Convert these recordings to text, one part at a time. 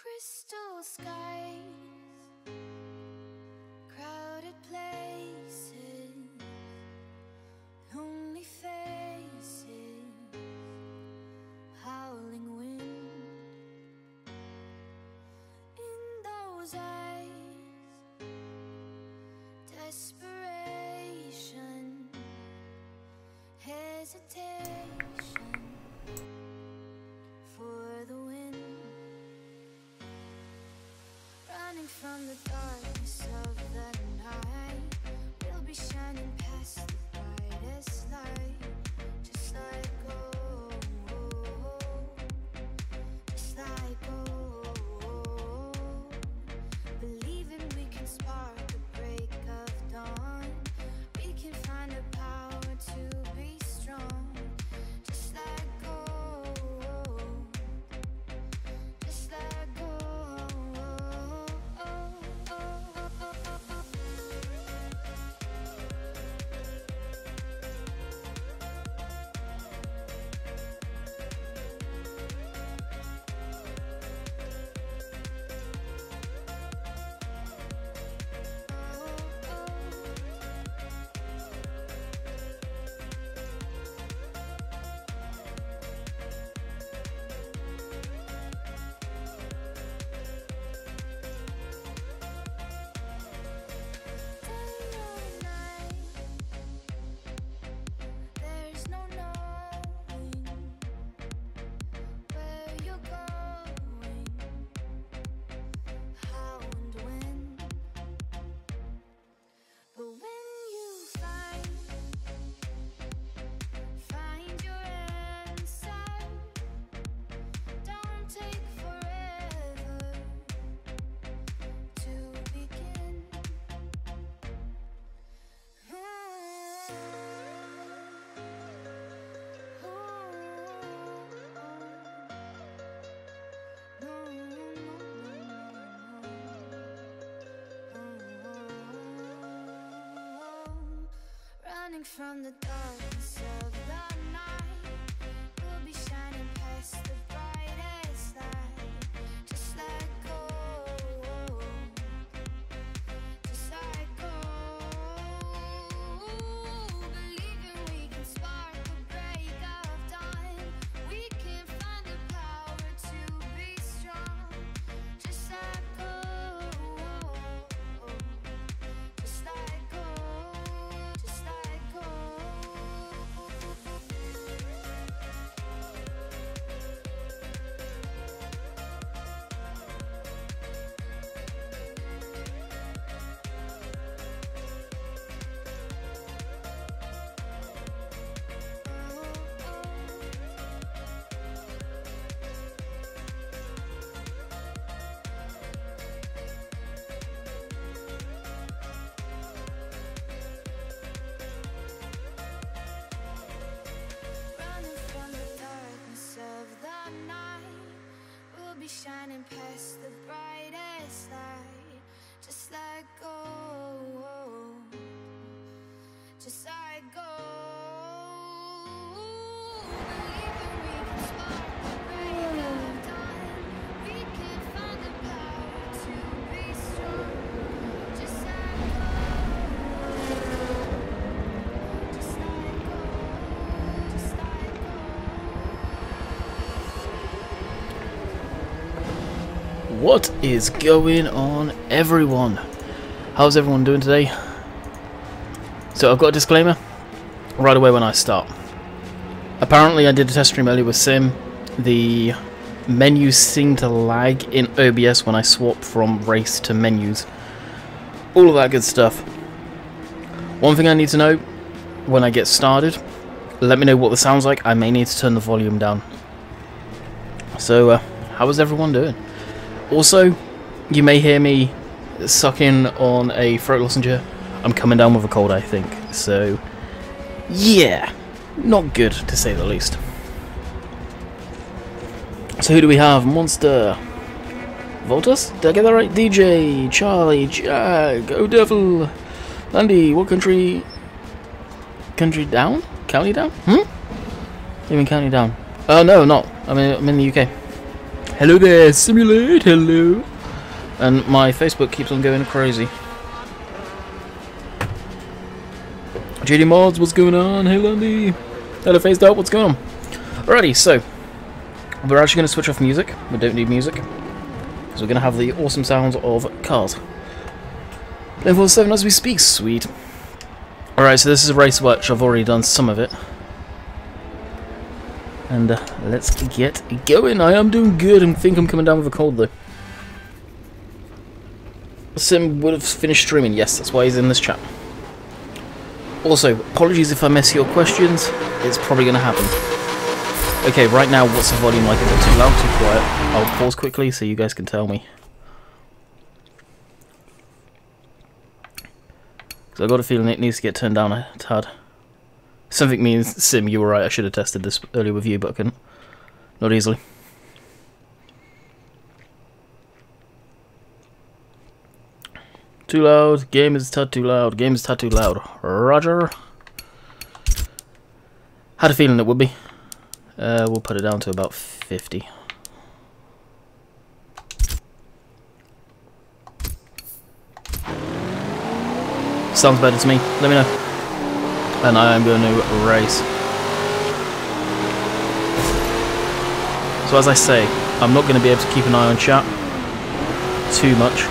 Crystal skies, crowded places, lonely faces, howling wind. In those eyes, desperation, hesitation for the wind. Running from the darkness of the night, we'll be shining past the brightest light. Just like gold, just like gold. Believing we can spark the break of dawn. We can find the power to be strong. Just like gold, just like gold. Running from the darkness of the night, we'll be shining past the brightest light. Just like gold, just like gold. Believing we can spark the break of dawn. We can find the power to be strong. Just like gold, just like gold, just like gold. Running from the darkness of the night, we'll be shining past the brightest light. Just like gold, just like gold. Believing we can spark the break of dawn. We can find the power to be strong. Just like gold, just like gold, just like gold. What is going on, everyone? How's everyone doing today? So I've got a disclaimer right away when I start. Apparently I did a test stream earlier with Sim. The menus seem to lag in OBS when I swap from race to menus. All of that good stuff. One thing I need to know when I get started, let me know what the sound's like. I may need to turn the volume down. So how is everyone doing? Also, you may hear me sucking on a throat lozenge. I'm coming down with a cold, I think. So, yeah, not good to say the least. So who do we have? Monster, Voltus? Did I get that right? DJ, Charlie, Jag, O Devil, Landy. What country? Country down? County down? Even county down? Oh no, not. I'm in the UK. Hello there, Simulate, hello. And my Facebook keeps on going crazy. JD Mods, what's going on? Hey Landy. Hello Phased Out, what's going on? Alrighty, so we're actually going to switch off music. We don't need music. So we're going to have the awesome sounds of cars. Level 7 as we speak, sweet. Alright, so this is a race which I've already done some of it. And let's get going. I am doing good. I think I'm coming down with a cold though. Sim would have finished streaming. Yes, that's why he's in this chat. Also, apologies if I miss your questions. It's probably going to happen. Okay, right now, what's the volume like? Is it too loud, too quiet? I'll pause quickly so you guys can tell me. So I've got a feeling it needs to get turned down a tad. Something means, Sim, you were right, I should have tested this earlier with you, but I couldn't. Not easily. Too loud, game is tad too loud, game is tad too loud. Roger. Had a feeling it would be. We'll put it down to about 50. Sounds better to me, let me know. And I am going to race. So as I say, I'm not going to be able to keep an eye on chat too much.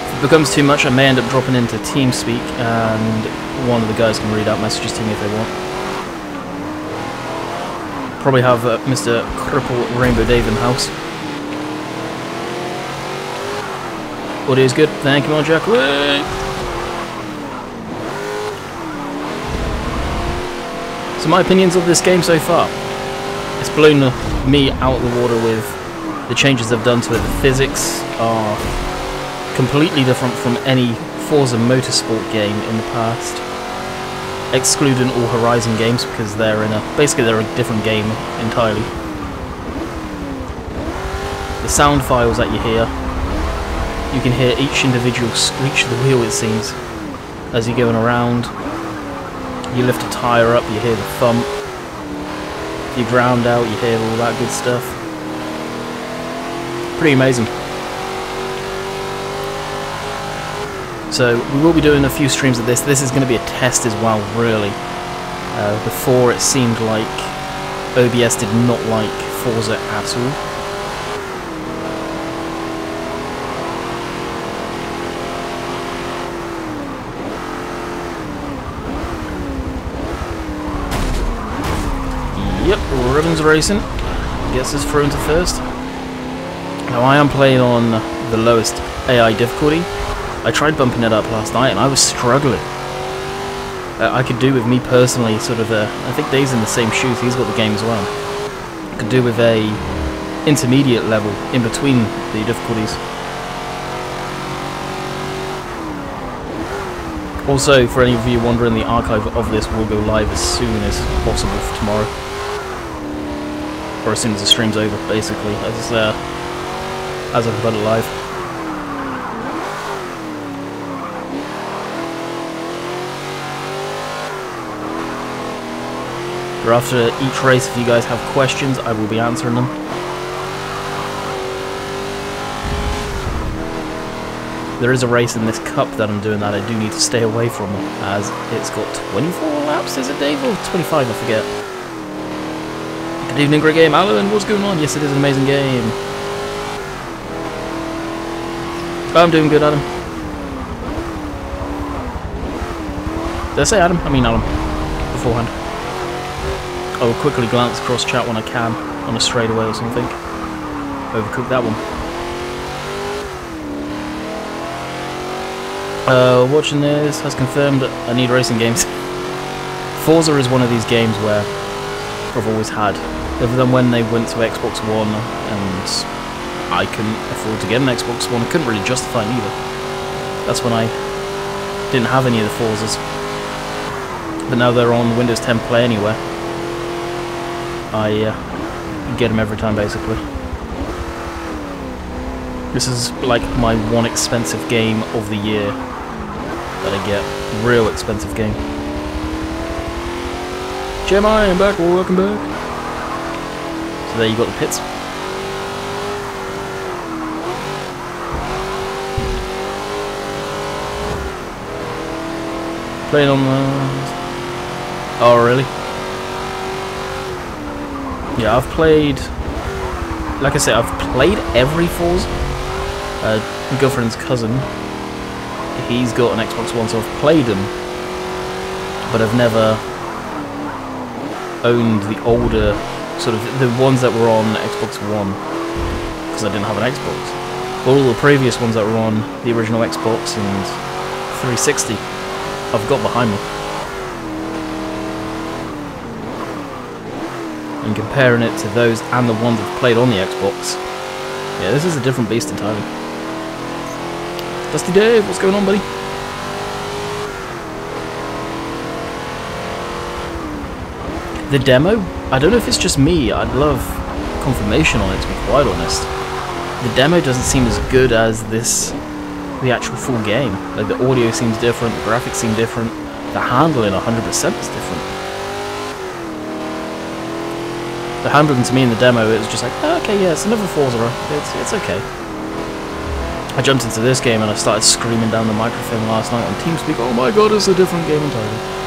If it becomes too much, I may end up dropping into TeamSpeak and one of the guys can read out messages to me if they want. Probably have Mr. Cripple Rainbow Dave in the house. Audio is good. Thank you, Mon Jack. So my opinions of this game so far. It's blown me out of the water with the changes they've done to it. The physics are completely different from any Forza Motorsport game in the past. Excluding all Horizon games because they're basically they're a different game entirely. The sound files that you hear, you can hear each individual screech of the wheel, it seems, as you're going around. You lift a tyre up, you hear the thump. If you ground out, you hear all that good stuff. Pretty amazing. So, we will be doing a few streams of this. This is going to be a test as well, really. Before it seemed like OBS did not like Forza at all. Yep, Ribbons Racing gets us through into first. Now I am playing on the lowest AI difficulty. I tried bumping it up last night and I was struggling. I could do with me personally sort of I think Dave's in the same shoes, he's got the game as well. I could do with a intermediate level in between the difficulties. Also, for any of you wondering, the archive of this will go live as soon as possible for tomorrow. Or as soon as the stream's over, basically, as I've put it live. Or after each race, if you guys have questions, I will be answering them. There is a race in this cup that I'm doing that I do need to stay away from, as it's got 24 laps, is it, Dave? Or 25, I forget. Good evening, great game. Alan, what's going on? Yes, it is an amazing game. I'm doing good, Adam. Did I say Adam? I mean Alan. Beforehand. I will quickly glance across chat when I can, on a straightaway or something. Overcooked that one. Watching this has confirmed that I need racing games. Forza is one of these games where I've always had. Other than when they went to Xbox One and I couldn't afford to get an Xbox One, I couldn't really justify it either. That's when I didn't have any of the Forzas. But now they're on Windows 10 Play Anywhere. I get them every time, basically. This is like my one expensive game of the year that I get. Real expensive game. HMI, I'm back, welcome back. So there you got the pits. Playing on the... Oh, really? Yeah, I've played... Like I said, I've played every Forza. My girlfriend's cousin, he's got an Xbox One, so I've played them. But I've never owned the older, sort of, the ones that were on Xbox One. Because I didn't have an Xbox. But all the previous ones that were on the original Xbox and 360, I've got behind me. And comparing it to those and the ones I've played on the Xbox, yeah, this is a different beast entirely. Dusty Dave, what's going on, buddy? The demo? I don't know if it's just me, I'd love confirmation on it, to be quite honest. The demo doesn't seem as good as the actual full game. Like, the audio seems different, the graphics seem different, the handling 100% is different. The handling to me in the demo, it was just like, oh, okay, yeah, it's another Forza, it's okay. I jumped into this game and I started screaming down the microphone last night on TeamSpeak, oh my god, it's a different game entirely.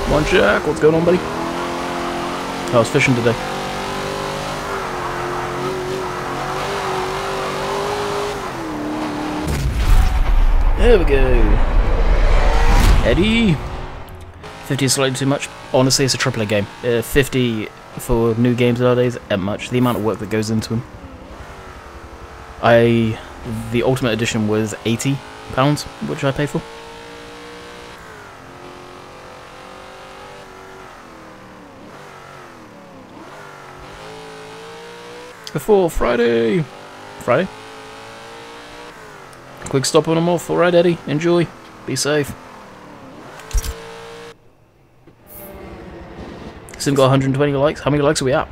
Come on, Jack, what's going on, buddy? I was fishing today. There we go. Eddie. 50 is slightly too much. Honestly, it's a AAA game. 50 for new games nowadays ain't much. The amount of work that goes into them. The Ultimate Edition was £80, which I paid for. Before Friday. Quick stop on them off. Alright, Eddie. Enjoy. Be safe. Still got 120 likes. How many likes are we at?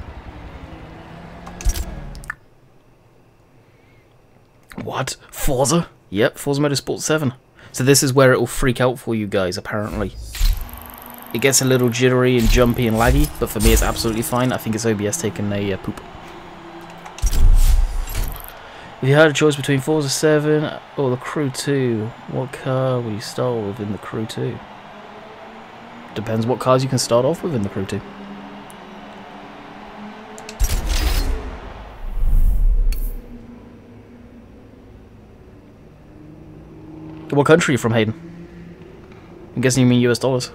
What? Forza? Yep, Forza Motorsport 7. So this is where it will freak out for you guys, apparently. It gets a little jittery and jumpy and laggy, but for me it's absolutely fine. I think it's OBS taking a poop. If you had a choice between Forza 7 or the Crew 2, what car would you start with in the Crew 2? Depends what cars you can start off with in the Crew 2. What country are you from, Hayden? I'm guessing you mean US dollars.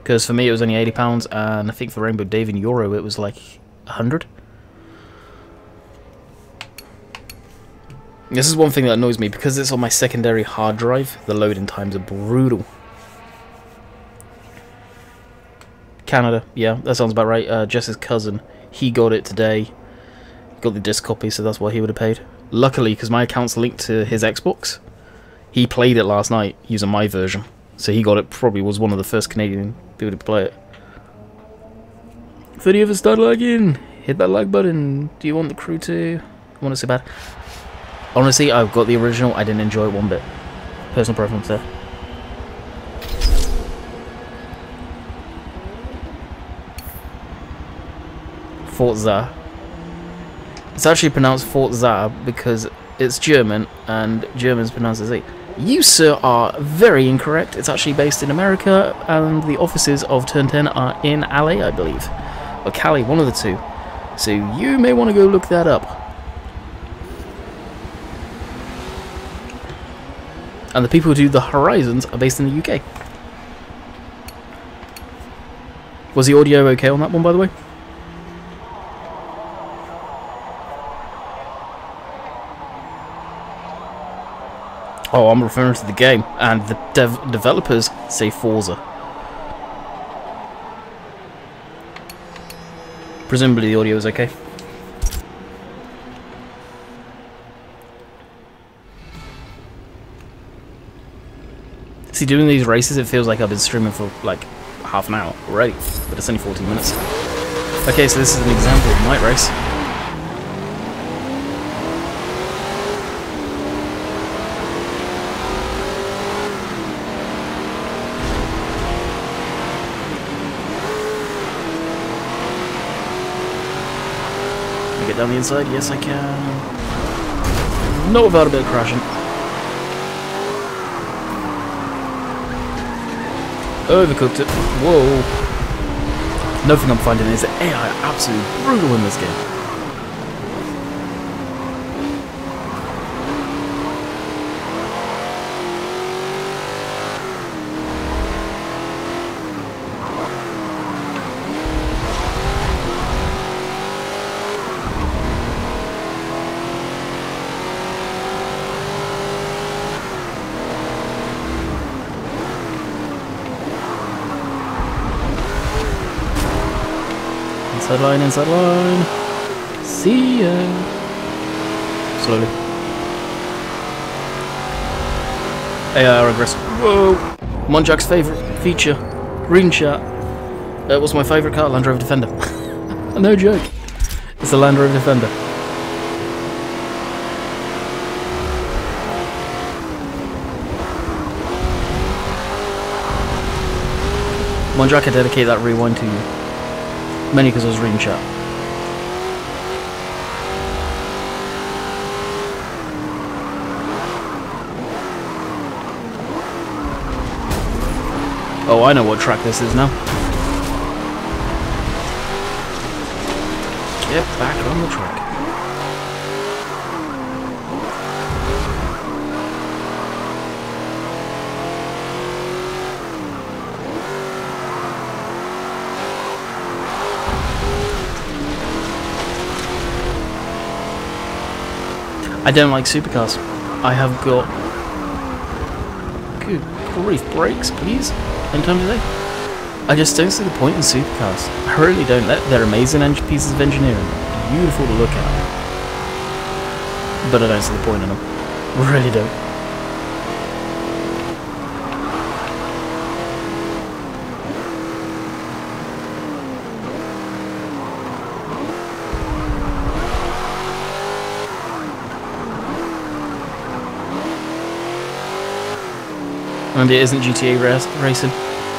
Because for me it was only £80, and I think for Rainbow Dave in Euro it was like 100. This is one thing that annoys me, because it's on my secondary hard drive, the loading times are brutal. Canada, yeah, that sounds about right. Jess's cousin, he got it today. Got the disc copy, so that's what he would have paid. Luckily, because my account's linked to his Xbox, he played it last night using my version. So he got it, probably was one of the first Canadian people to play it. If any of us start lagging, hit that like button. Do you want the Crew 2? I want it so bad. Honestly, I've got the original, I didn't enjoy it one bit. Personal preference there. Forza. It's actually pronounced Forza because it's German, and Germans pronounce it Z. You, sir, are very incorrect. It's actually based in America, and the offices of Turn 10 are in LA, I believe. Or Cali, one of the two. So you may want to go look that up. And the people who do the Horizons are based in the UK. Was the audio okay on that one, by the way? Oh, I'm referring to the game, and the developers say Forza. Presumably the audio is okay. See, doing these races, it feels like I've been streaming for like half an hour already, but it's only 14 minutes. Okay, so this is an example of a night race. Can I get down the inside? Yes, I can. Not without a bit of crashing. Overcooked it. Whoa. Another thing I'm finding is that AI are absolutely brutal in this game. Inside line, inside line. See ya. Slowly. AI are aggressive. Whoa! Monjack's favourite feature. Green chat. What's my favourite car? Land Rover Defender. No joke. It's a Land Rover Defender. Monjack, I dedicate that rewind to you. Mainly because I was reading chat. Oh, I know what track this is now. Get back on the track. I don't like supercars. I have got... Good grief, brakes, please. Anytime today. I just don't see the point in supercars. I really don't. They're amazing pieces of engineering. Beautiful to look at. But I don't see the point in them. Really don't. And it isn't GTA racing.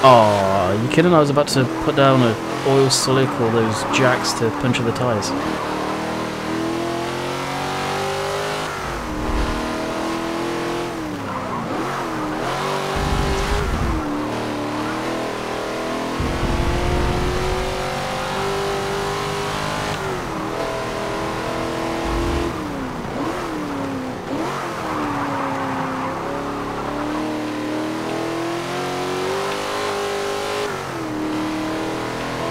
Aw, you kidding? I was about to put down a oil slick or those jacks to puncture the tyres.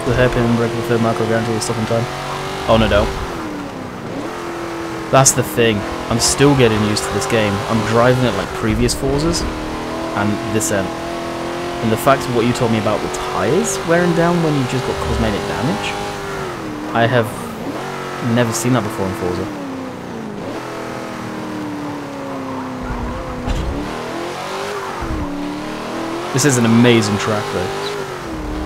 The hairpin break the third macro guarantee is stop in time. Oh no, don't. That's the thing. I'm still getting used to this game. I'm driving it like previous Forzas and this end. And the fact of what you told me about the tyres wearing down when you've just got cosmetic damage, I have never seen that before in Forza. This is an amazing track though.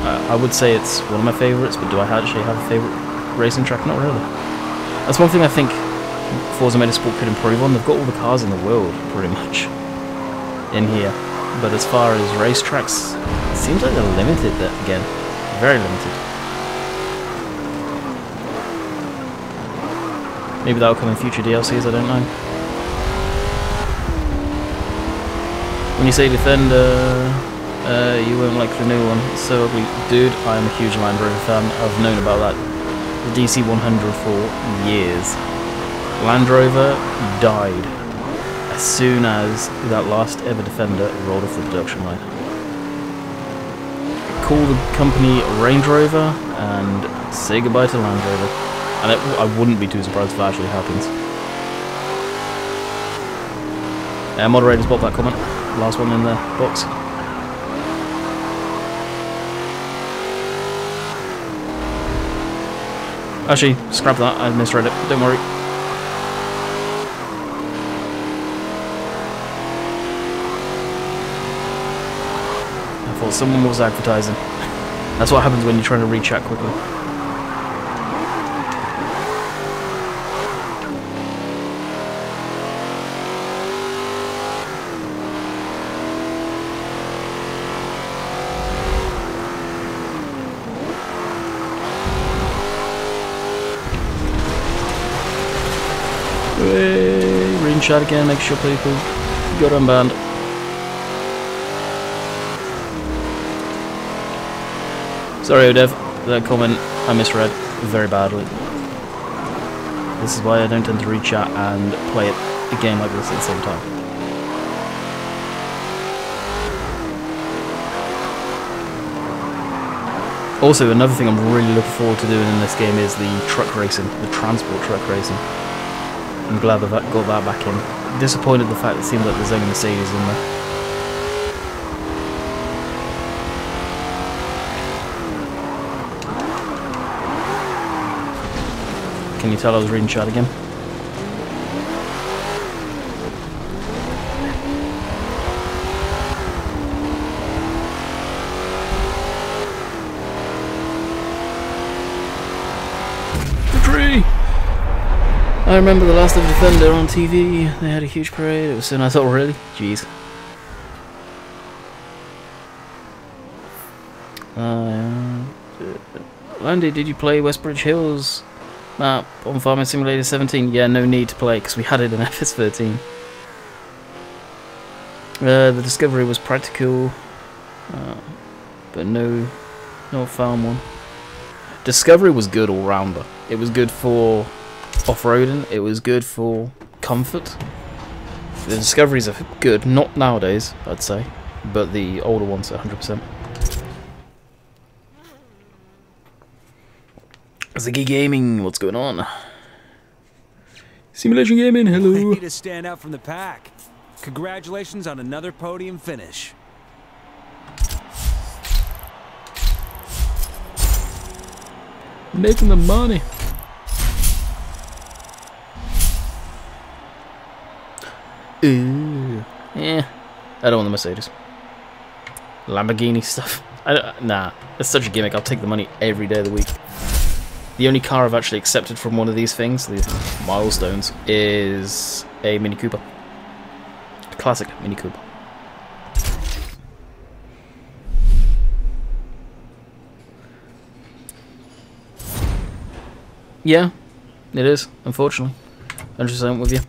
I would say it's one of my favourites, but do I actually have a favourite racing track? Not really. That's one thing I think Forza Motorsport could improve on. They've got all the cars in the world, pretty much, in here. But as far as racetracks, it seems like they're limited again. Very limited. Maybe that'll come in future DLCs, I don't know. When you say Defender... you won't like the new one. It's so ugly. Dude, I'm a huge Land Rover fan. I've known about that. The DC100 for years. Land Rover died as soon as that last ever Defender rolled off the production line. Call the company Range Rover and say goodbye to Land Rover. And I wouldn't be too surprised if that actually happens. Moderators bought that comment. Last one in the box. Actually, scrap that, I misread it, don't worry. thought someone was advertising. That's what happens when you're trying to read chat quickly. Reading chat again, make sure people got unbanned. Sorry, Odev, that comment I misread very badly. This is why I don't tend to read chat and play a game like this at the same time. Also, another thing I'm really looking forward to doing in this game is the truck racing, the transport truck racing. I'm glad they've got that back in. Disappointed the fact it seems like there's only Mercedes in there. Can you tell I was reading chat again? The tree! I remember the last of Defender on TV. They had a huge parade. It was so nice. I thought, really? Jeez. Landy, did you play Westbridge Hills map on Farming Simulator 17? Yeah, no need to play because we had it in FS13. The Discovery was practical, but no farm one. Discovery was good all rounder. It was good for off-roading. It was good for comfort. The Discoveries are good, not nowadays, I'd say, but the older ones are 100%. Ziggy Gaming, what's going on? Simulation Gaming, hello. Way to stand out from the pack. Congratulations on another podium finish. Making the money. Ooh. Yeah. I don't want the Mercedes. Lamborghini stuff. Nah. It's such a gimmick. I'll take the money every day of the week. The only car I've actually accepted from one of these things, these milestones, is a Mini Cooper. A classic Mini Cooper. Yeah, it is, unfortunately. 100% with you.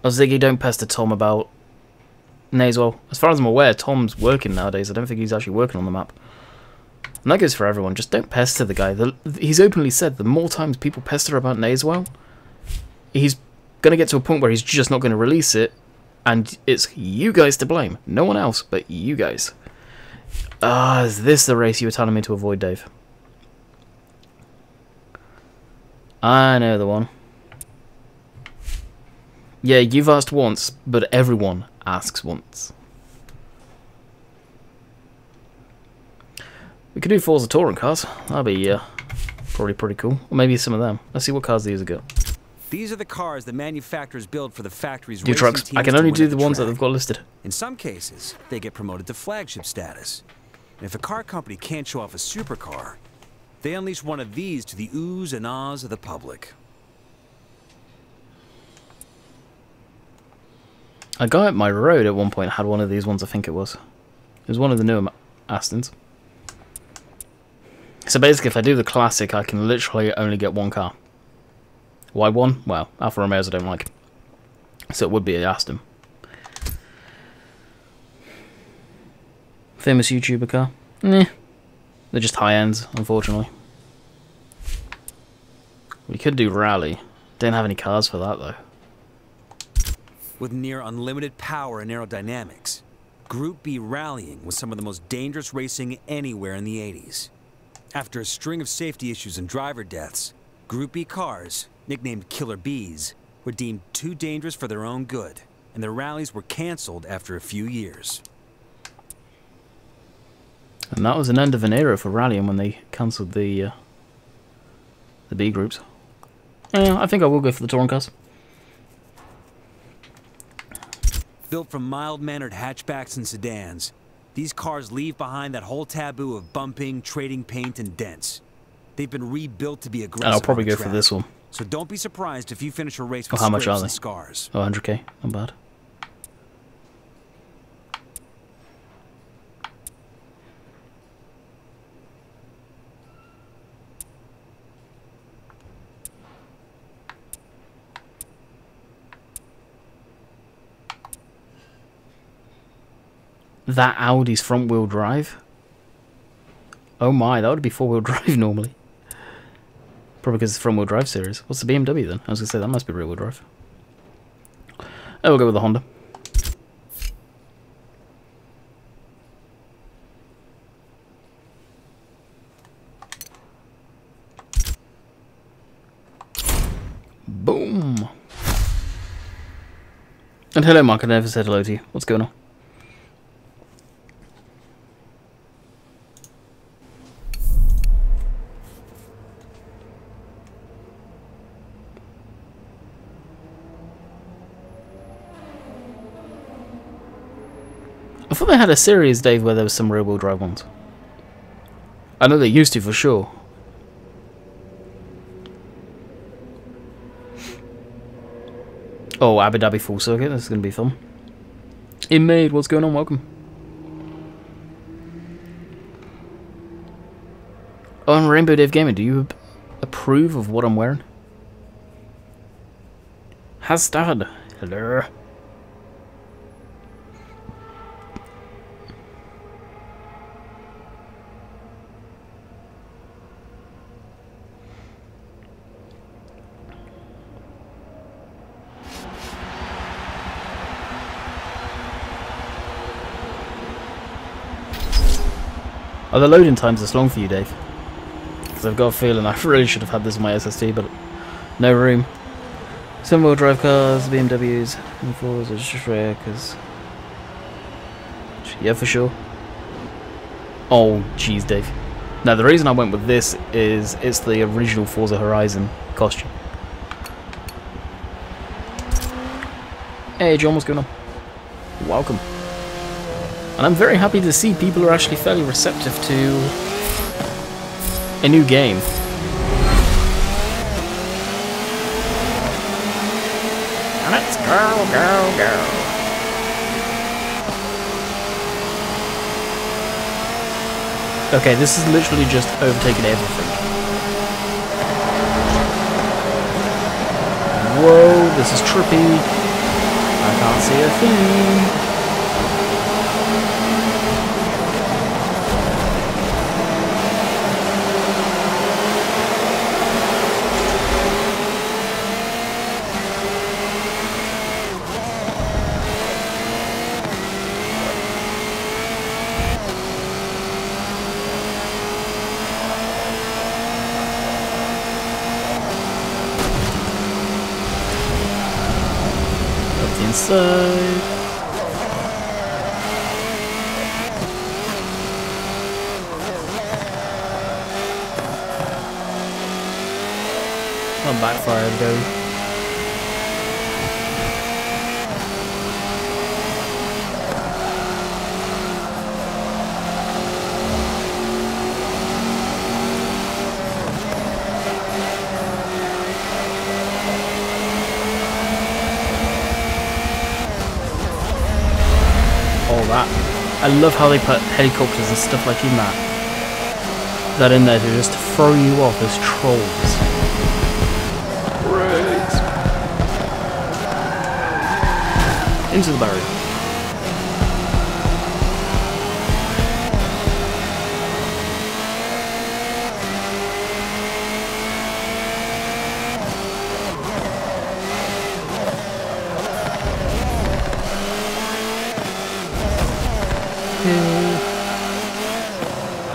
Oh, Ziggy, don't pester Tom about Nazewell. As far as I'm aware, Tom's working nowadays. I don't think he's actually working on the map. And that goes for everyone. Just don't pester the guy. He's openly said the more times people pester about Nazewell, he's going to get to a point where he's just not going to release it, and it's you guys to blame. No one else but you guys. Is this the race you were telling me to avoid, Dave? I know the one. Yeah, you've asked once, but everyone asks once. We could do Forza Touring cars. That'd be probably pretty cool. Or maybe some of them. Let's see what cars these have got. These are the cars the manufacturers build for the factory's Do racing trucks. teams I can to only win do at the ones that track. they've got listed. In some cases, they get promoted to flagship status. And if a car company can't show off a supercar, they unleash one of these to the oohs and ahs of the public. A guy at my road at one point had one of these ones, I think it was. It was one of the newer Astons. So basically, if I do the classic, I can literally only get one car. Why one? Well, Alfa Romeos I don't like. So it would be an Aston. Famous YouTuber car? Nah. They're just high ends, unfortunately. We could do rally. Don't have any cars for that though. With near unlimited power and aerodynamics, Group B rallying was some of the most dangerous racing anywhere in the 80s. After a string of safety issues and driver deaths, Group B cars, nicknamed Killer Bees, were deemed too dangerous for their own good, and their rallies were cancelled after a few years. And that was an end of an era for rallying when they cancelled the B groups. Yeah, I think I will go for the touring cars. Built from mild-mannered hatchbacks and sedans, these cars leave behind that whole taboo of bumping, trading paint, and dents. They've been rebuilt to be aggressive. And I'll probably on the go track. for this one. So don't be surprised if you finish a race Oh, with how much scrapes are and they? scars. Oh, 100k. Not bad. That Audi's front-wheel drive? Oh my, that would be four-wheel drive normally. Probably because it's front-wheel drive series. What's the BMW then? I was going to say, that must be rear-wheel drive. Oh, we'll go with the Honda. Boom! And hello Mark, I never said hello to you. What's going on? I thought they had a series, Dave, where there was some rear-wheel drive ones. I know they used to, for sure. Oh, Abu Dhabi full circuit, this is going to be fun. Inmade, what's going on? Welcome. Oh, and Rainbow Dave Gamer, do you approve of what I'm wearing? Hastad. Hello. Are the loading times this long for you, Dave? Because I've got a feeling I really should have had this on my SSD, but no room. Some wheel drive cars, BMWs, and Forza is just rare, because... Yeah, for sure. Oh, jeez, Dave. Now, the reason I went with this is it's the original Forza Horizon costume. Hey, John, what's going on? Welcome. And I'm very happy to see people are actually fairly receptive to a new game. Let's go, go, go. Okay, this is literally just overtaking everything. Whoa, this is trippy. I can't see a thing. Inside. Not backfired though. I love how they put helicopters and stuff like that in there to just throw you off as trolls. Right. Into the barrier.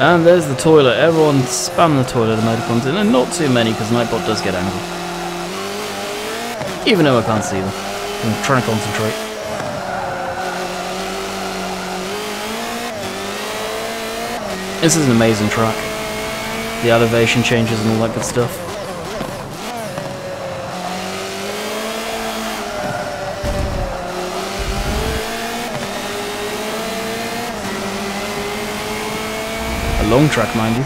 And there's the toilet. Everyone spam the toilet emoticons in, and not too many because Nightbot does get angry. Even though I can't see them. I'm trying to concentrate. This is an amazing track. The elevation changes and all that good stuff. long track, mind you.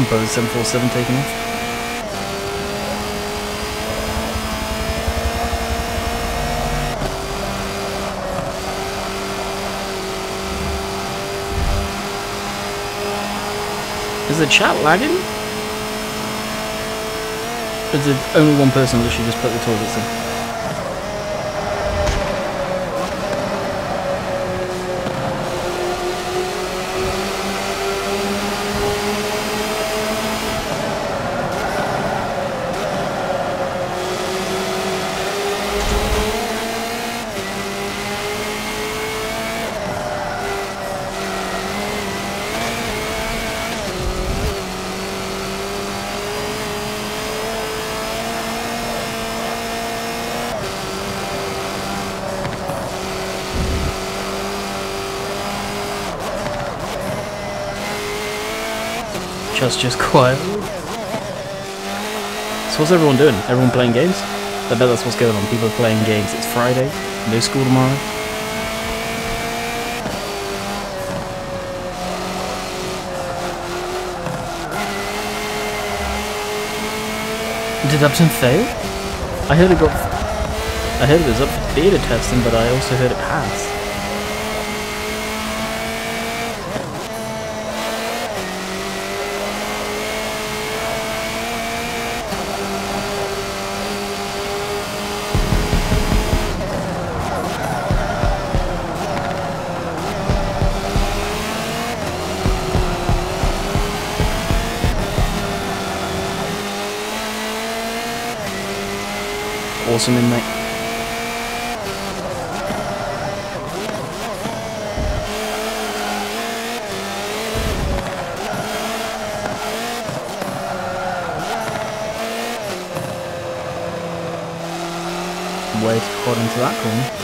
Both 747 taking off. Is the chat lagging? Or did only one person literally just put the toilets in? Just quiet. So what's everyone doing? Everyone playing games? I bet that's what's going on. People are playing games. It's Friday. No school tomorrow. Did Upton fail? I heard it was up for beta testing, but I also heard it passed. Awesome, mate. Way too hot into that corner.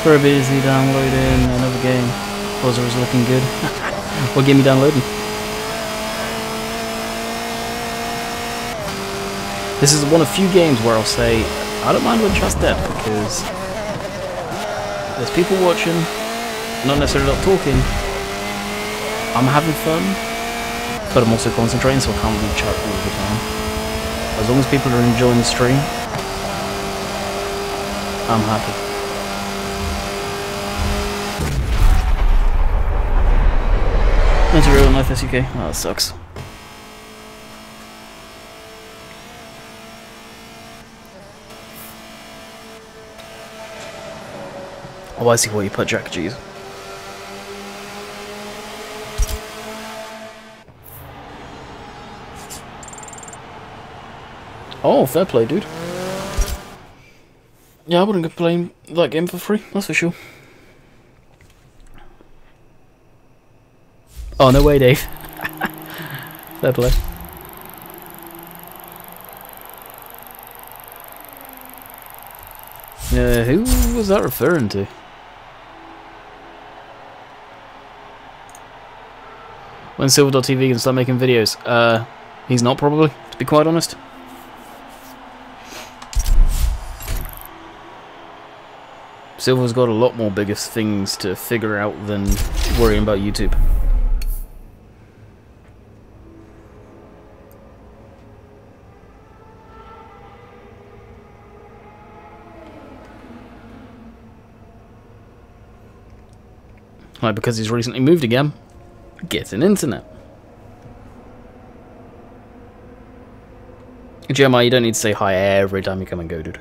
Very busy downloading another game. Forza is looking good. What game you downloading? This is one of few games where I'll say I don't mind when chat's dead because there's people watching, not necessarily not talking. I'm having fun, but I'm also concentrating, so I can't really chat all the time. As long as people are enjoying the stream, I'm happy. That's a real life SUK. Oh, that sucks. Oh, I see what you put, Jack. Jeez. Oh, fair play, dude. Yeah, I wouldn't complain that game for free. That's for sure. Oh, no way, Dave. Fair play. Who was that referring to? When Silver.tv can start making videos? He's not, probably, to be quite honest. Silver's got a lot more bigger things to figure out than worrying about YouTube. Like, because he's recently moved again, get an internet. Jeremiah, you don't need to say hi every time you come and go, dude.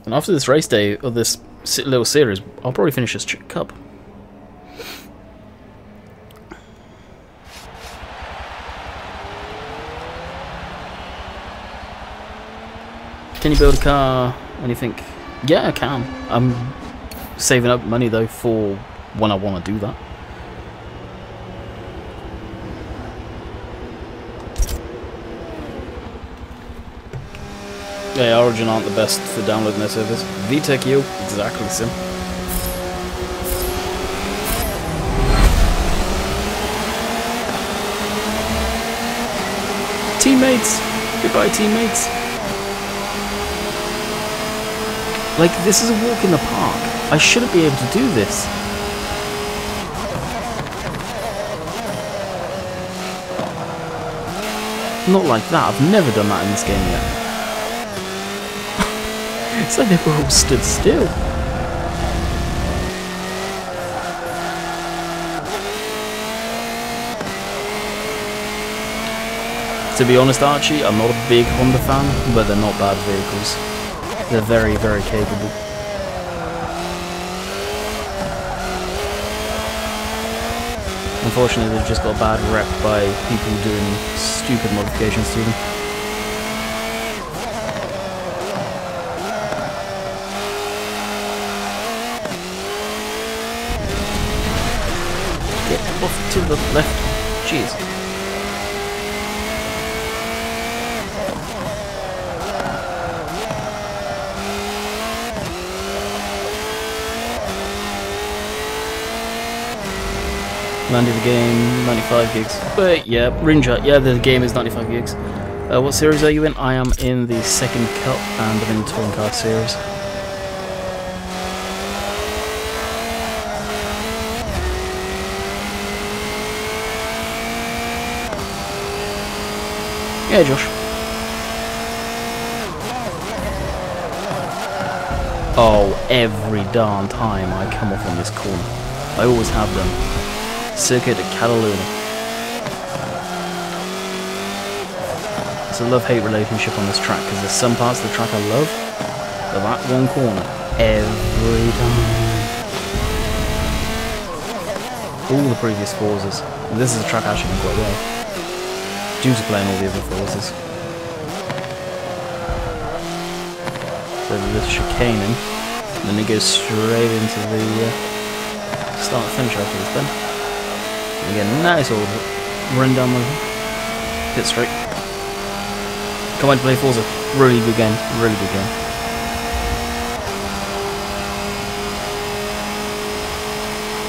And after this race day, or this little series, I'll probably finish this cup. Can you build a car? And you think, yeah, I can. I'm saving up money though for when I want to do that. Yeah, Origin aren't the best for downloading their servers. VTech.io, exactly the same. Teammates! Goodbye, teammates! Like, this is a walk in the park. I shouldn't be able to do this. Not like that. I've never done that in this game yet. It's like they were all stood still. To be honest, Archie, I'm not a big Honda fan, but they're not bad vehicles. They're very, very capable. Unfortunately, they've just got a bad rep by people doing stupid modifications to them. Get off to the left. Jeez. Landed the game, 95 gigs. But yeah, Rinja, yeah, the game is 95 gigs. What series are you in? I am in the second cup and I'm in the touring car series. Yeah, Josh. Oh, every darn time I come off on this corner. I always have done. Circuit at Cataluna. It's a love-hate relationship on this track because there's some parts of the track I love, but that one corner, every time. All the previous Forzas. And this is a track I actually know quite well, due to playing all the other Forzas. So there's chicaning, and then it goes straight into the start-finish after this then. Again, nice old run down the pit straight. Come on to play Forza. Really good game. Really good game.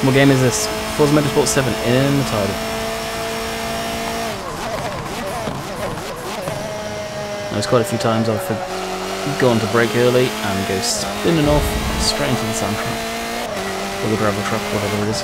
What game is this? Forza Motorsport 7 in the title. There's quite a few times I've gone to brake early and go spinning off straight into the sand track. Or the gravel truck, whatever it is.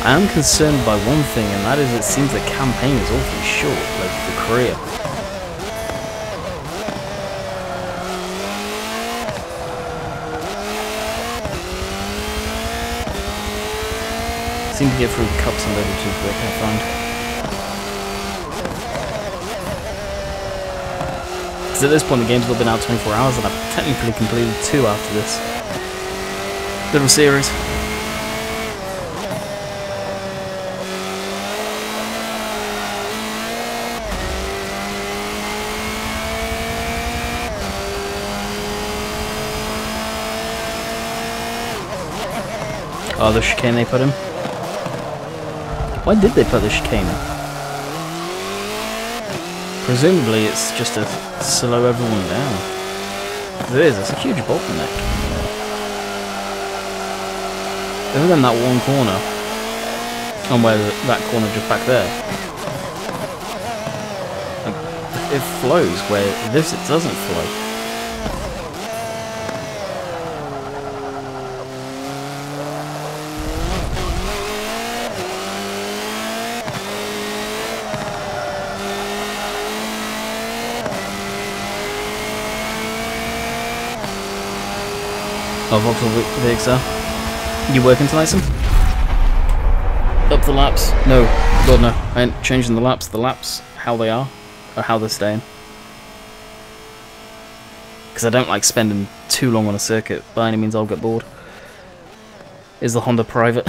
I am concerned by one thing, and that is it seems the campaign is awfully short, like the career. Seem to get through the cups a little too quick, I find. Because at this point the game's not been out 24 hours, and I've technically completed 2 after this little series. Oh, the chicane they put in? Why did they put the chicane in? Presumably it's just to slow everyone down. It is, it's a huge bottleneck. Other than that one corner, and where that corner just back there, like, it flows, where this it doesn't flow. Oh, Vauxhall VXR. You working tonight, son? Up the laps? No, God no. I ain't changing the laps. The laps how they are, or how they're staying. Because I don't like spending too long on a circuit. By any means, I'll get bored. Is the Honda private?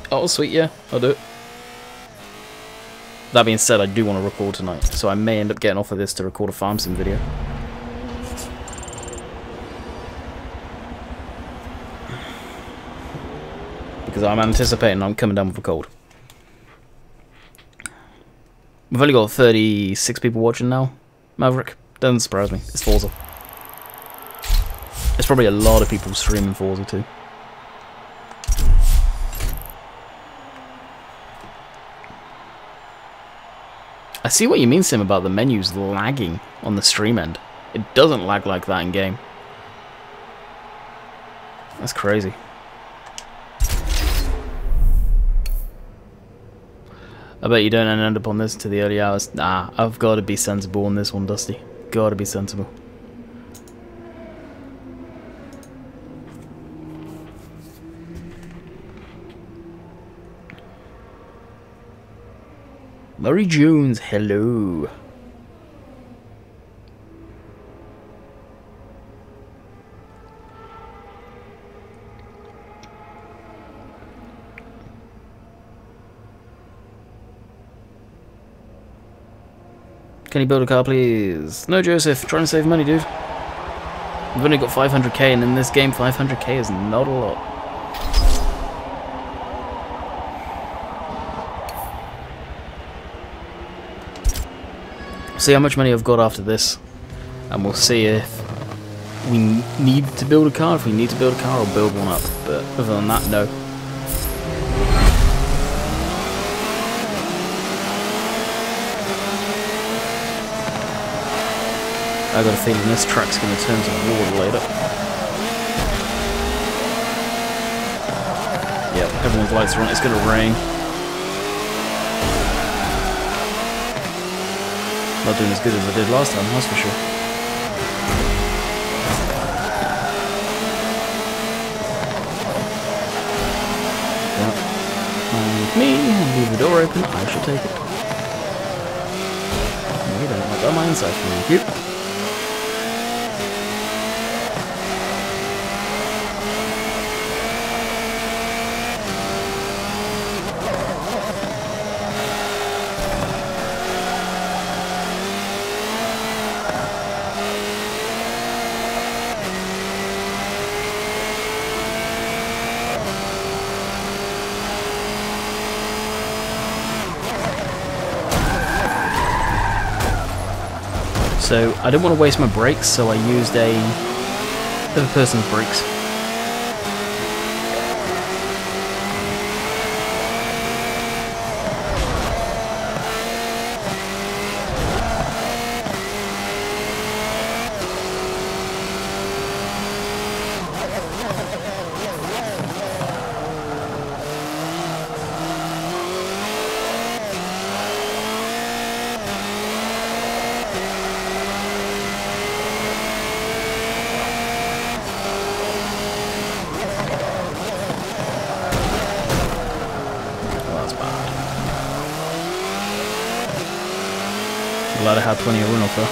Oh, sweet, yeah, I'll do it. That being said, I do want to record tonight, so I may end up getting off of this to record a farm sim video. Because I'm anticipating I'm coming down with a cold. We've only got 36 people watching now. Maverick, doesn't surprise me. It's Forza. There's probably a lot of people streaming Forza too. I see what you mean, Sim, about the menus lagging on the stream end. It doesn't lag like that in game. That's crazy. I bet you don't end up on this to the early hours. Nah, I've got to be sensible on this one, Dusty. Got to be sensible. Murray Jones, hello. Can you build a car, please? No, Joseph. Trying to save money, dude. I've only got 500k, and in this game, 500k is not a lot. See how much money I've got after this, and we'll see if we need to build a car. If we need to build a car, I'll build one up. But other than that, no. I got a feeling this track's going to turn to water later. Yep, everyone's lights are on. It's going to rain. Not doing as good as I did last time, that's for sure. Yep. And me, leave the door open, I shall take it. No, you don't like that, my inside, thank you. So I didn't want to waste my brakes, so I used a other person's brakes. Glad I had plenty of runoff though.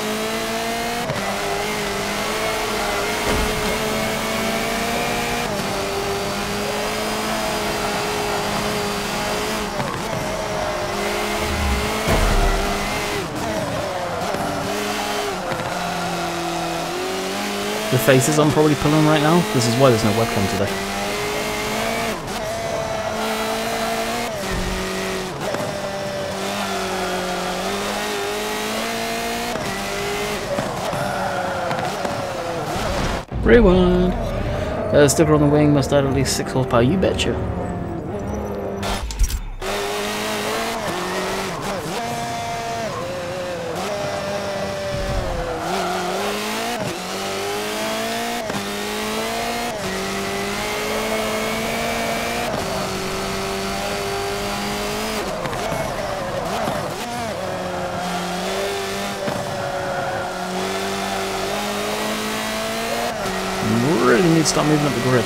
The faces I'm probably pulling right now, this is why there's no webcam today. Rewind. Sticker on the wing must add at least 6 horsepower, you betcha. Really need to start moving up the grid.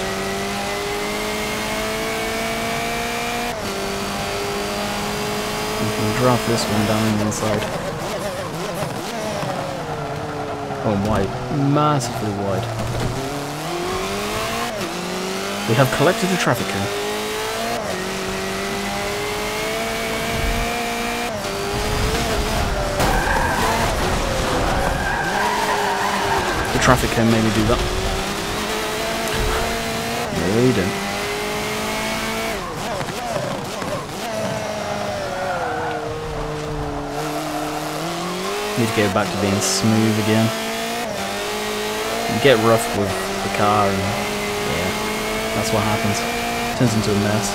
draft this one down the inside. Oh, wide. Massively wide. We have collected a traffic cone. The traffic cone made me do that. No, you didn't. Need to go back to being smooth again. You get rough with the car and yeah, that's what happens. Turns into a mess.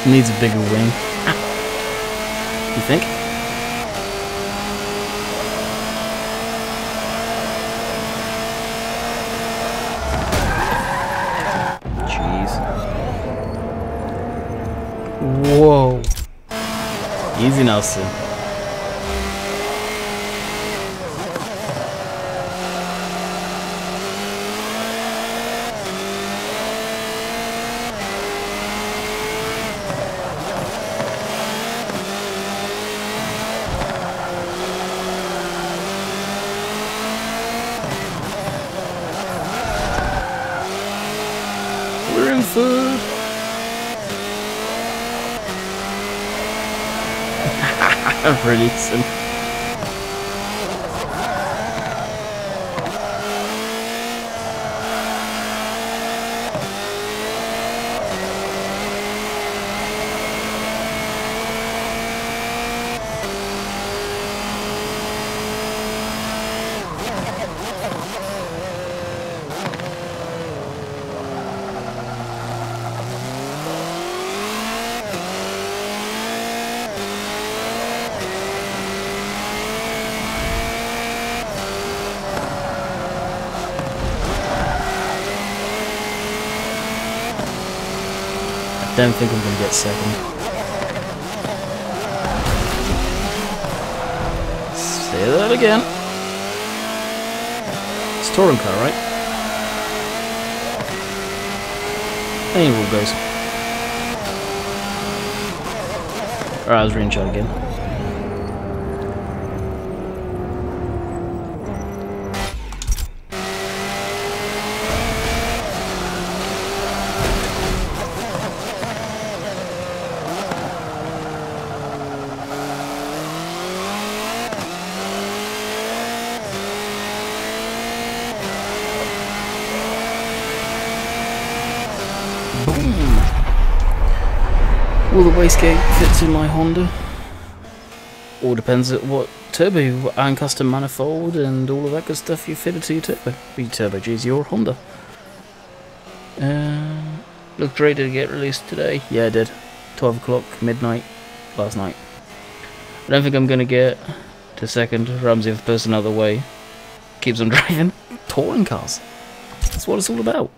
Needs a bigger wing. You think? Whoa. Easy, Nelson. We're in food. Releasing. I don't think I'm going to get second. Say that again. It's touring car, right? Any rule goes. Alright, I was reading shot again. Will the wastegate fit in my Honda? All depends at what turbo and custom manifold and all of that good stuff you fitted to your turbo. Your turbo, geez, your Honda. Looked ready to get released today. Yeah, I did. 12 o'clock, midnight, last night. I don't think I'm going to get to second. Ramsey, the person out of the way, keeps on driving. Touring cars. That's what it's all about.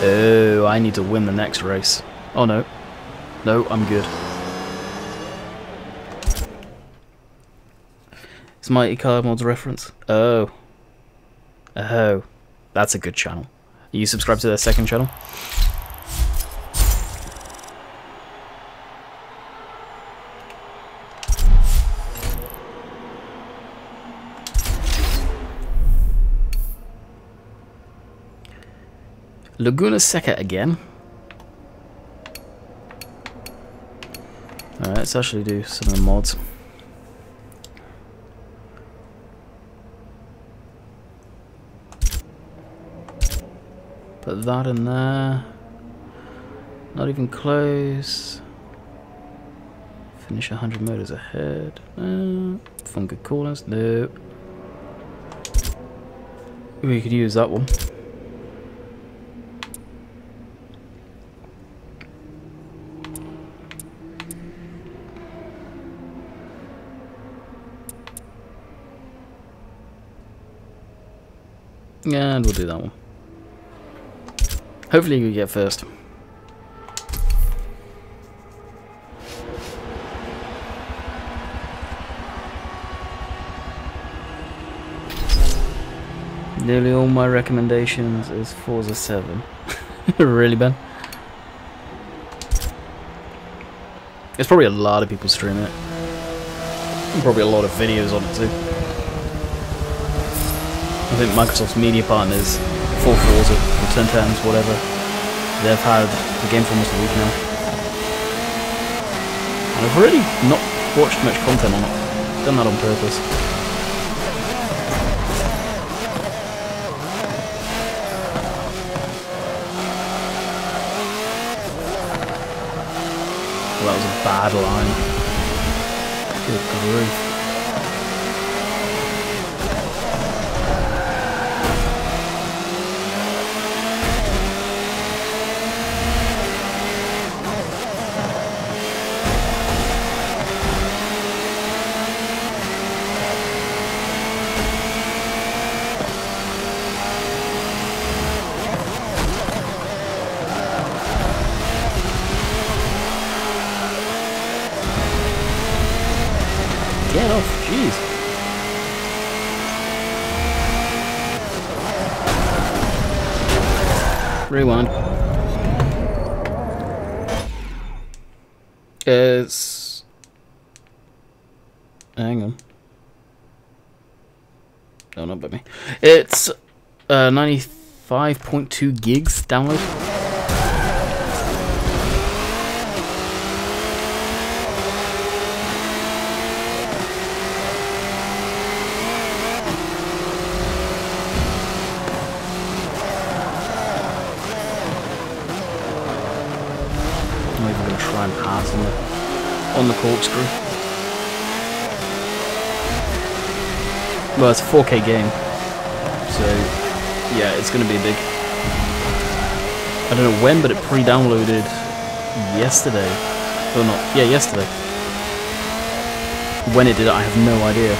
Oh, I need to win the next race. Oh no. No, I'm good. It's Mighty Car Mods reference. Oh. Oh. That's a good channel. Are you subscribed to their second channel? Laguna Seca again. Alright, let's actually do some of the mods. Put that in there. Not even close. Finish 100 motors ahead. No. Funky corners. No. We could use that one. And we'll do that one. Hopefully you get first. Nearly all my recommendations is Forza 7. Really, Ben? There's probably a lot of people streaming it. And probably a lot of videos on it too. I think Microsoft's media partners, for Forza, or 10 times, whatever, they've had the game for almost a week now. And I've really not watched much content on it. Done that on purpose. Well, that was a bad line. Good grief. Get off, jeez. Rewind. It's... Hang on. No, not by me. It's 95.2 gigs download. Try and pass on the corkscrew. Well, it's a 4K game, so yeah, it's going to be big. I don't know when, but it pre-downloaded yesterday. Or not? Yeah, yesterday. When it did it, I have no idea.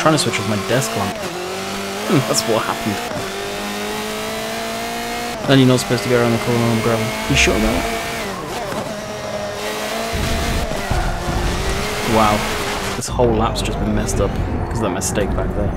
Trying to switch with my desk lamp. That's what happened. Then you're not supposed to go around the corner on gravel. You sure about that? Wow. This whole lap's just been messed up because of that mistake back there.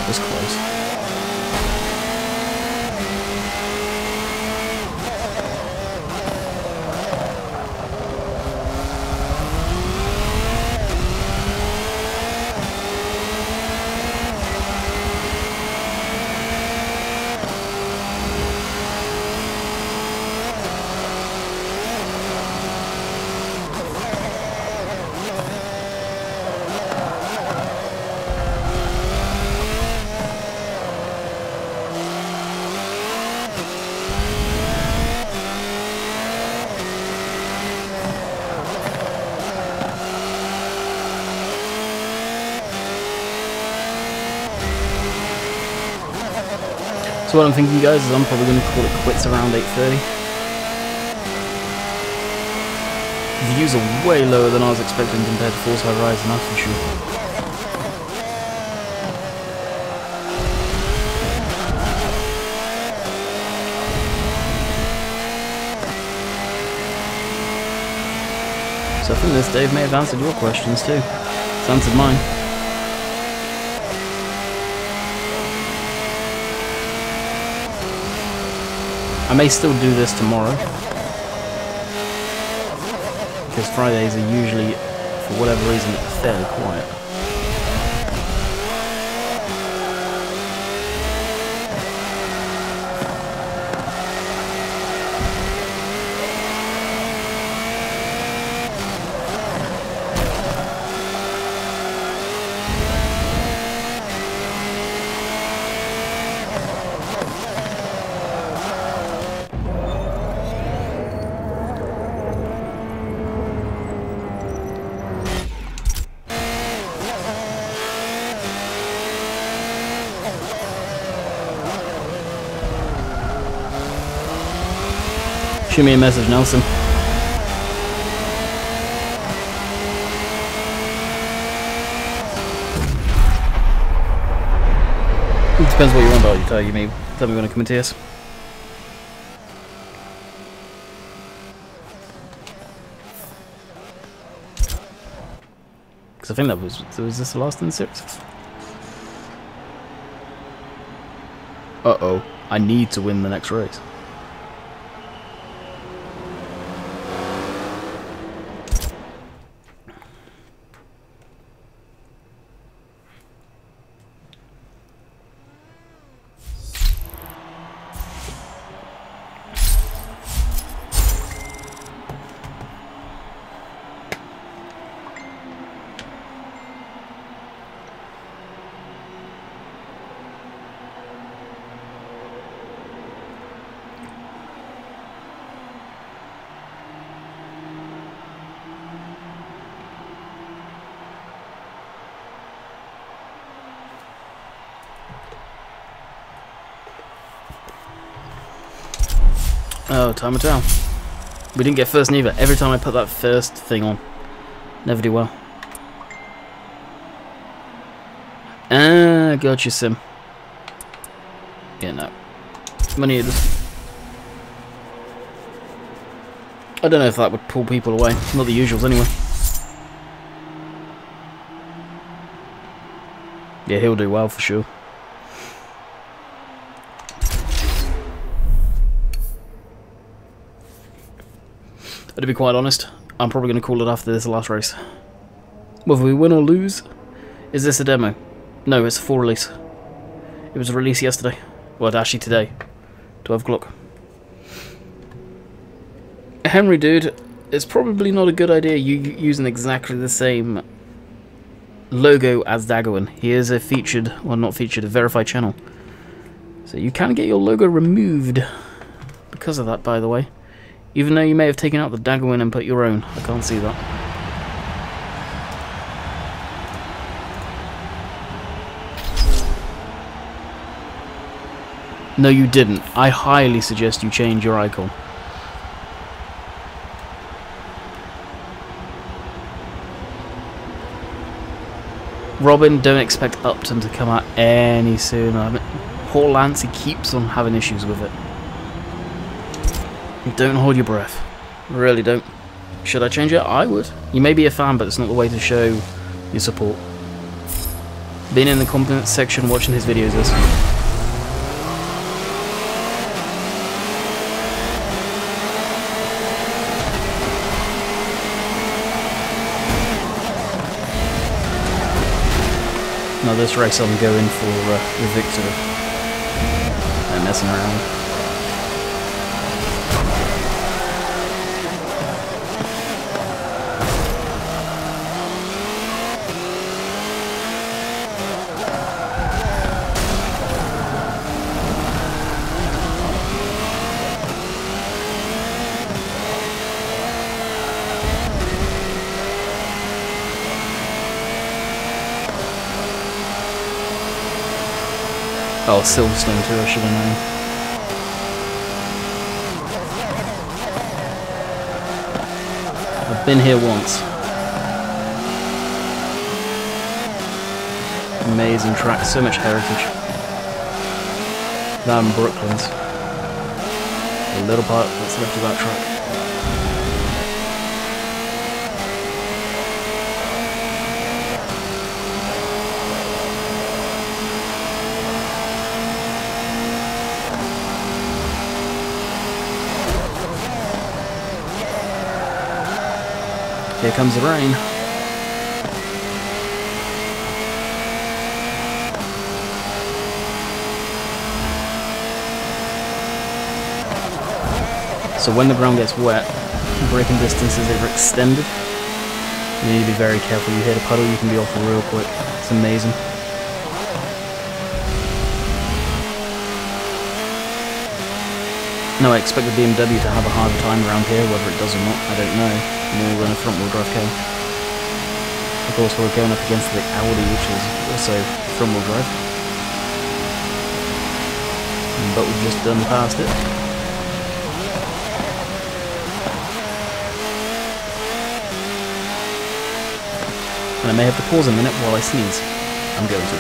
Was close. So what I'm thinking, guys, is I'm probably going to call it quits around 8:30. The views are way lower than I was expecting compared to Forza Horizon, that's for sure. So I think this, Dave, may have answered your questions too. It's answered mine. I may still do this tomorrow, because Fridays are usually, for whatever reason, fairly quiet. Shoot me a message, Nelson. It depends what you want, I'll tell you me. Tell me when to come into this. Because I think that was this the last in the series? Uh-oh. I need to win the next race. Oh, time will tell. We didn't get first neither. Every time I put that first thing on, never do well. Ah, gotcha, Sim. Yeah, no. Money either. I don't know if that would pull people away. Not the usuals, anyway. Yeah, he'll do well for sure. To be quite honest, I'm probably going to call it after this last race. Whether we win or lose, is this a demo? No, it's a full release. It was released yesterday. Well, actually today. 12 o'clock. Henry, dude, it's probably not a good idea you using exactly the same logo as Daggerwin. He is a featured, well not featured, a verified channel. So you can get your logo removed because of that, by the way. Even though you may have taken out the Daggerwin and put your own. I can't see that. No, you didn't. I highly suggest you change your icon. Robin, don't expect Upton to come out any sooner. I mean, poor Lance, he keeps on having issues with it. Don't hold your breath. Really don't. Should I change it? I would. You may be a fan, but it's not the way to show your support. Being in the comments section watching his videos is. Now this race I'm going for the victory. No messing around. Oh, Silverstone too, I should have known. I've been here once. Amazing track, so much heritage. That and Brooklyn's. A little part that's left of that track. Here comes the rain. So when the ground gets wet, braking distances are extended. You need to be very careful. You hit a puddle, you can be off real quick. It's amazing. No, I expect the BMW to have a harder time around here, whether it does or not, I don't know. More than a front wheel drive car. Of course, we're going up against the Audi, which is also front wheel drive. But we've just done past it. And I may have to pause a minute while I sneeze. I'm going to.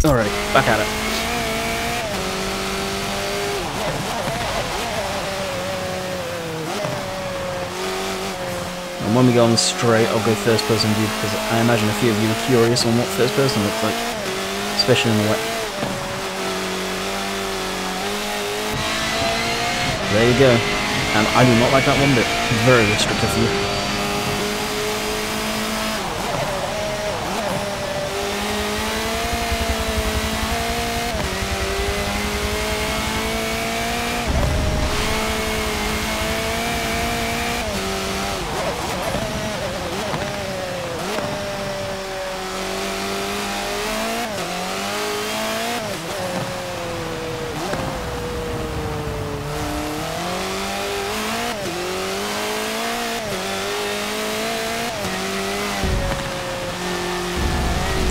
Alright, back at it. And when we go on the straight, I'll go first person view because I imagine a few of you are curious on what first person looks like, especially in the wet. There you go. And I do not like that one bit. Very restrictive view.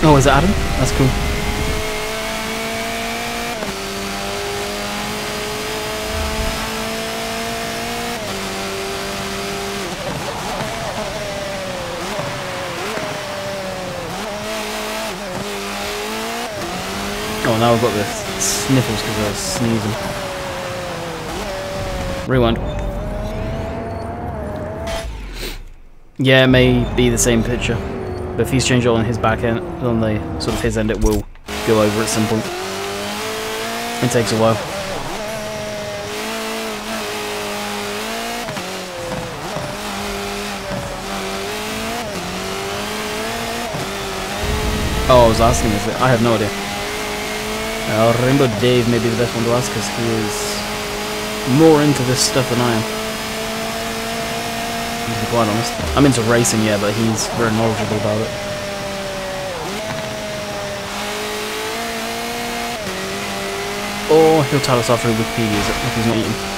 Oh, is it Adam? That's cool. Oh, now I've got the sniffles because I was sneezing. Rewind. Yeah, it may be the same picture. But if he's changed it on his back end, on the sort of his end, it will go over at some point. It takes a while. Oh, I was asking this. I have no idea. Rainbow Dave may be the best one to ask because he is more into this stuff than I am. To be quite honest. I'm into racing, yeah, but he's very knowledgeable about it. Or he'll tell us after Wikipedia if he's not eating.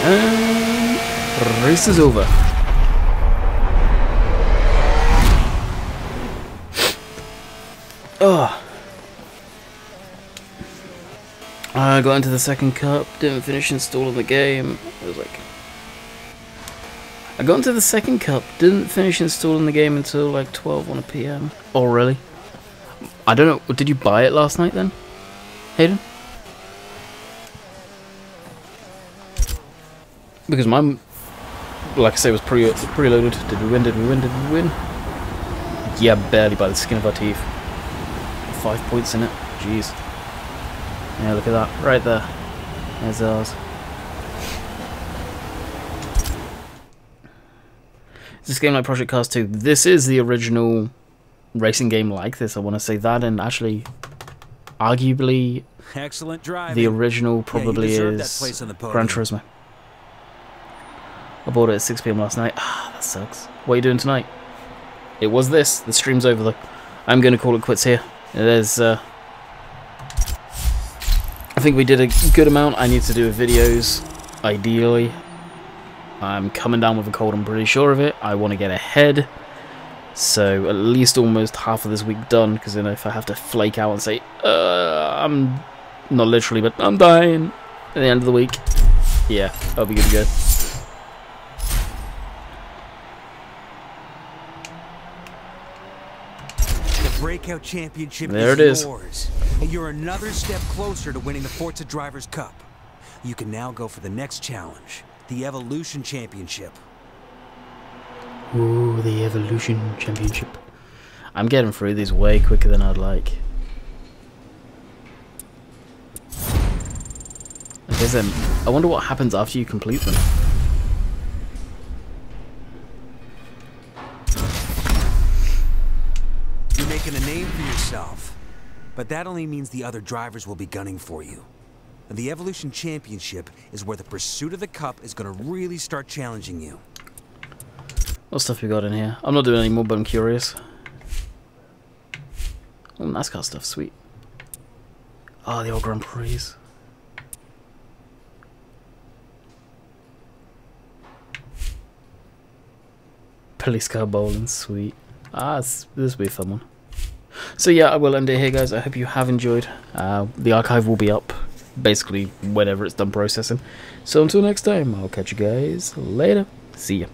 And race is over. Oh. I got into the second cup, didn't finish installing the game. It was like... I got into the second cup, didn't finish installing the game until like 12 PM. Oh, really? I don't know, did you buy it last night then, Hayden? Because mine, like I say, was preloaded. Did we win? Did we win? Did we win? Yeah, barely by the skin of our teeth. 5 points in it. Jeez. Yeah, look at that. Right there. There's ours. Is this game like Project Cars 2? This is the original racing game like this. I want to say that, and actually, arguably, Excellent driving. the original probably that is place on the podium. Gran Turismo. I bought it at 6 PM last night. Ah, that sucks. What are you doing tonight? It was this. The stream's over though. I'm going to call it quits here. There's, I think we did a good amount. I need to do videos, ideally. I'm coming down with a cold, I'm pretty sure of it. I want to get ahead. So at least almost half of this week done, because then if I have to flake out and say, I'm not literally, but I'm dying at the end of the week, yeah, I'll be good to go. The Breakout Championship There is it is. yours. And you're another step closer to winning the Forza Drivers' Cup. You can now go for the next challenge, the Evolution Championship. Ooh, the Evolution Championship. I'm getting through these way quicker than I'd like. I guess I wonder what happens after you complete them. You're making a name for yourself, but that only means the other drivers will be gunning for you. And the Evolution Championship is where the pursuit of the cup is going to really start challenging you. What stuff we got in here? I'm not doing any more, but I'm curious. Oh, NASCAR stuff, sweet. Oh, the old Grand Prix. Police car bowling, sweet. Ah, this will be a fun one. So yeah, I will end it here, guys. I hope you have enjoyed. The archive will be up basically whenever it's done processing. So until next time, I'll catch you guys later. See ya.